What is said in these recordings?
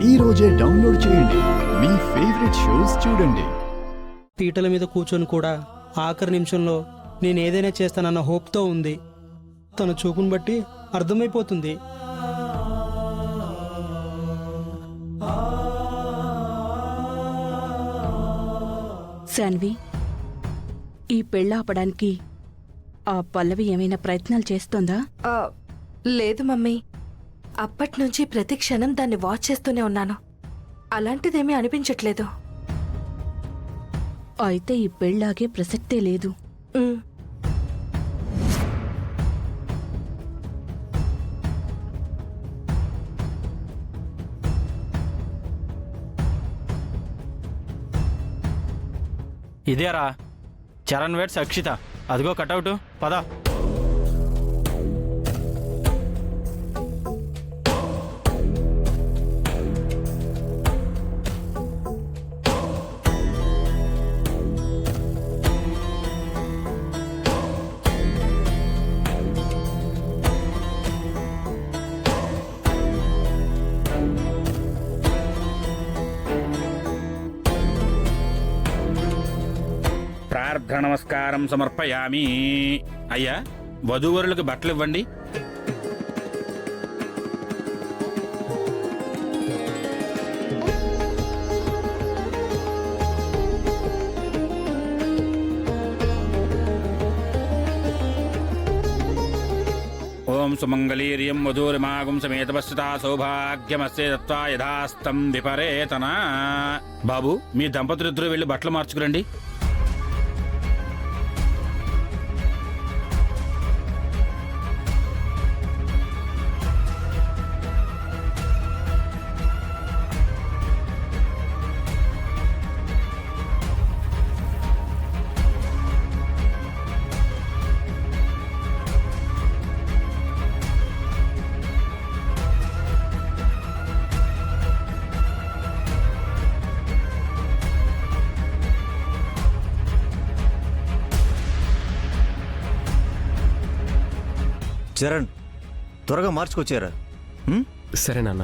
ఈ రోజే డౌన్లోడ్ చేయండి. మీ ఫేవరెట్ షోస్ చూడండి. పీటల మీద కూర్చొని కూడా ఆఖరి నిమిషంలో నేను ఏదైనా చేస్తానన్న హోప్తో ఉంది. తన చూపును బట్టి అర్థమైపోతుంది. శాన్వి, ఈ పెళ్ళాపడానికి ఆ పల్లవి ఏమైనా ప్రయత్నాలు చేస్తోందా? లేదు మమ్మీ, అప్పట్నుంచి ప్రతి క్షణం దాన్ని వాచ్ చేస్తూనే ఉన్నాను. అలాంటిదేమీ అనిపించట్లేదు. అయితే ఈ పెళ్ళాగే ప్రసక్తే లేదు. ఉమ్, ఇదేరా చరణ్ వేట్స్ అక్షిత. అదిగో కటౌటు. పద. నమస్కారం సమర్పయామి. అయ్యా, వధూవరులకు బట్టలు ఇవ్వండి. ఓం సుమంగళీర్యం వధూరిమాగం సమేతపశ్చితా సౌభాగ్యమస్య దత్వా యథాస్తం విపరేతన. బాబు, మీ దంపతులిద్దరూ వెళ్ళి బట్టలు మార్చుకురండి. చరణ్, త్వరగా మార్చుకొచ్చారా? సరే నాన్న.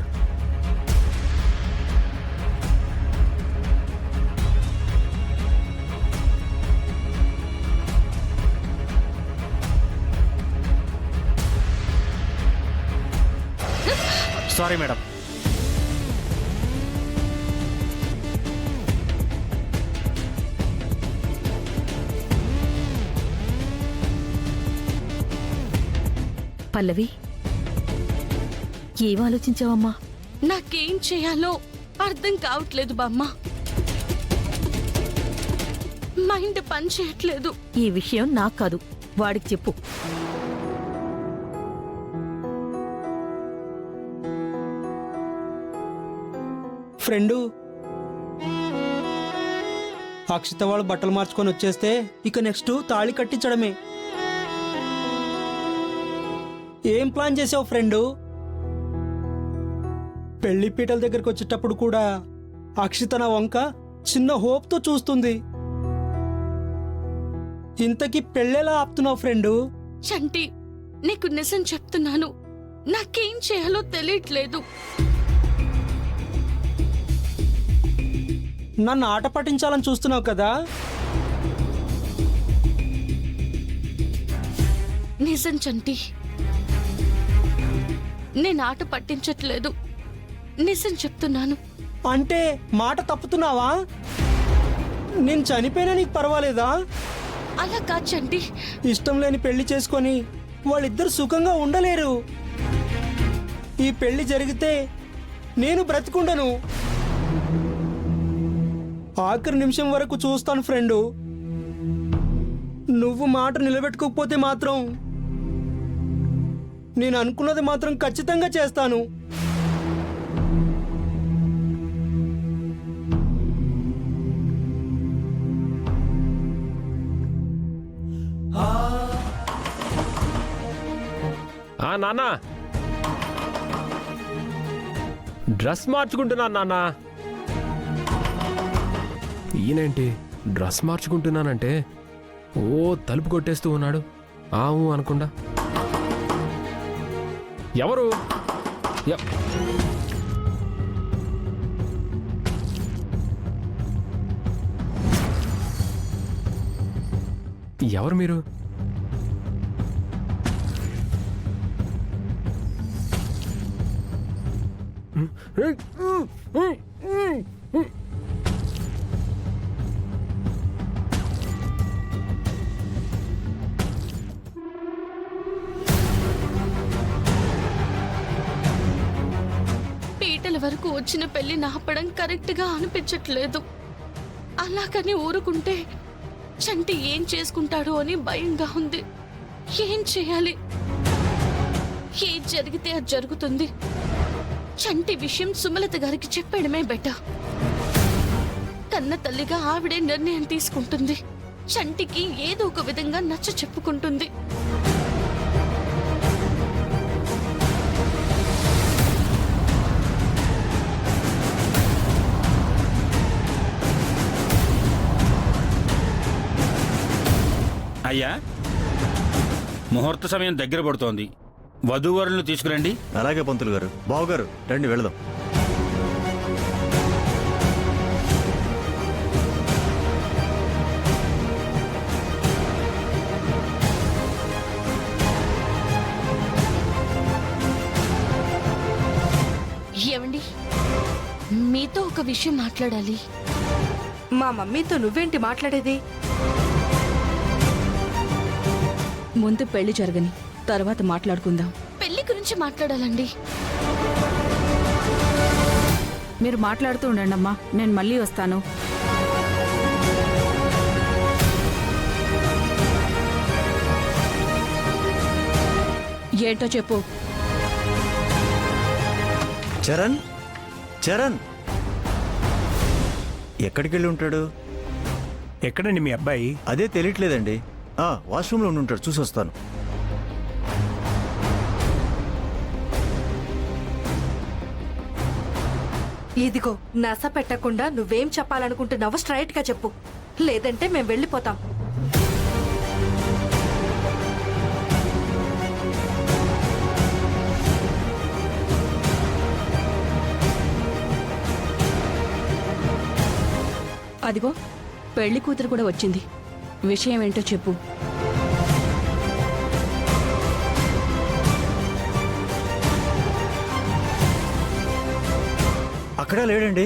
Sorry madam. పల్లవి, ఏం ఆలోచించావమ్మా? నాకేం చేయాలో అర్థం కావట్లేదు బామ్మ. మైండ్ పని చేయట్లేదు. ఈ విషయం నాకు కాదు, వాడికి చెప్పు. ఫ్రెండు, అక్షిత వాళ్ళు బట్టలు మార్చుకొని వచ్చేస్తే ఇక నెక్స్ట్ తాళి కట్టించడమే. ఏం ప్లాన్ చేసావు ఫ్రెండు? పెళ్లి పీటల దగ్గరికి వచ్చేటప్పుడు కూడా అక్షిత నా వంక చిన్న హోప్తో చూస్తుంది. ఇంతకీ పెళ్ళెలా ఆపుతున్నావు ఫ్రెండు? చంటి, నీకు నిజం చెప్తున్నాను, నాకేం చేయాలో తెలియట్లేదు. నన్ను ఆట పట్టించాలని చూస్తున్నావు కదా? నిజం చంటి, నేను ఆట పట్టించట్లేదు. నిజం చెప్తున్నాను. అంటే మాట తప్పుతున్నావా? నేను చనిపోయినా నీకు పర్వాలేదా? అలా కాదు చంటి. ఇష్టం లేని పెళ్లి చేసుకొని వాళ్ళిద్దరు సుఖంగా ఉండలేరు. ఈ పెళ్లి జరిగితే నేను బ్రతికుండను. ఆఖరి నిమిషం వరకు చూస్తాను ఫ్రెండు. నువ్వు మాట నిలబెట్టుకోకపోతే మాత్రం నేను అనుకున్నది మాత్రం ఖచ్చితంగా చేస్తాను. నాన్న, డ్రెస్ మార్చుకుంటున్నాను నాన్న. ఈయనేంటి డ్రెస్ మార్చుకుంటున్నానంటే ఓ తలుపు కొట్టేస్తూ ఉన్నాడు. ఆవు అనకుండా. ఎవరు? ఎవరు మీరు? పీటల వరకు వచ్చిన పెళ్లి నాపడం కరెక్ట్గా అనిపించట్లేదు. అలాగని ఊరుకుంటే చంటి ఏం చేసుకుంటాడో అని భయంగా ఉంది. ఏం చేయాలి? ఏం జరిగితే అది జరుగుతుంది. చంటి విషయం సుమలత గారికి చెప్పడమే బెటర్. కన్న తల్లిగా ఆవిడే నిర్ణయం తీసుకుంటుంది. చంటికి ఏదో ఒక విధంగా నచ్చ చెప్పుకుంటుంది. అయ్యా, ముహూర్త సమయం దగ్గర పడుతోంది. వధూవరులను తీసుకురండి. అలాగే పంతులు గారు. బావగారు రండి వెళదాం. ఏమండి, మీతో ఒక విషయం మాట్లాడాలి. మా మమ్మీతో నువ్వేంటి మాట్లాడేది? ముందు పెళ్లి జరగని తర్వాత మాట్లాడుకుందాం. పెళ్లి గురించి మాట్లాడాలండి. మీరు మాట్లాడుతూ ఉండండి అమ్మా, నేను మళ్ళీ వస్తాను. ఏంటో చెప్పు. చరణ్, చరణ్ ఎక్కడికి వెళ్ళి ఉంటాడు? ఎక్కడండి మీ అబ్బాయి? అదే తెలియట్లేదండి. వాష్రూమ్లో ఉండి ఉంటాడు, చూసి వస్తాను. ఇదిగో నస పెట్టకుండా నువ్వేం చెప్పాలనుకుంటున్నావో స్ట్రైట్ గా చెప్పు, లేదంటే మేం వెళ్ళిపోతాం. అదిగో పెళ్లి కూతురు కూడా వచ్చింది. విషయం ఏంటో చెప్పు. అక్కడా లేడండి.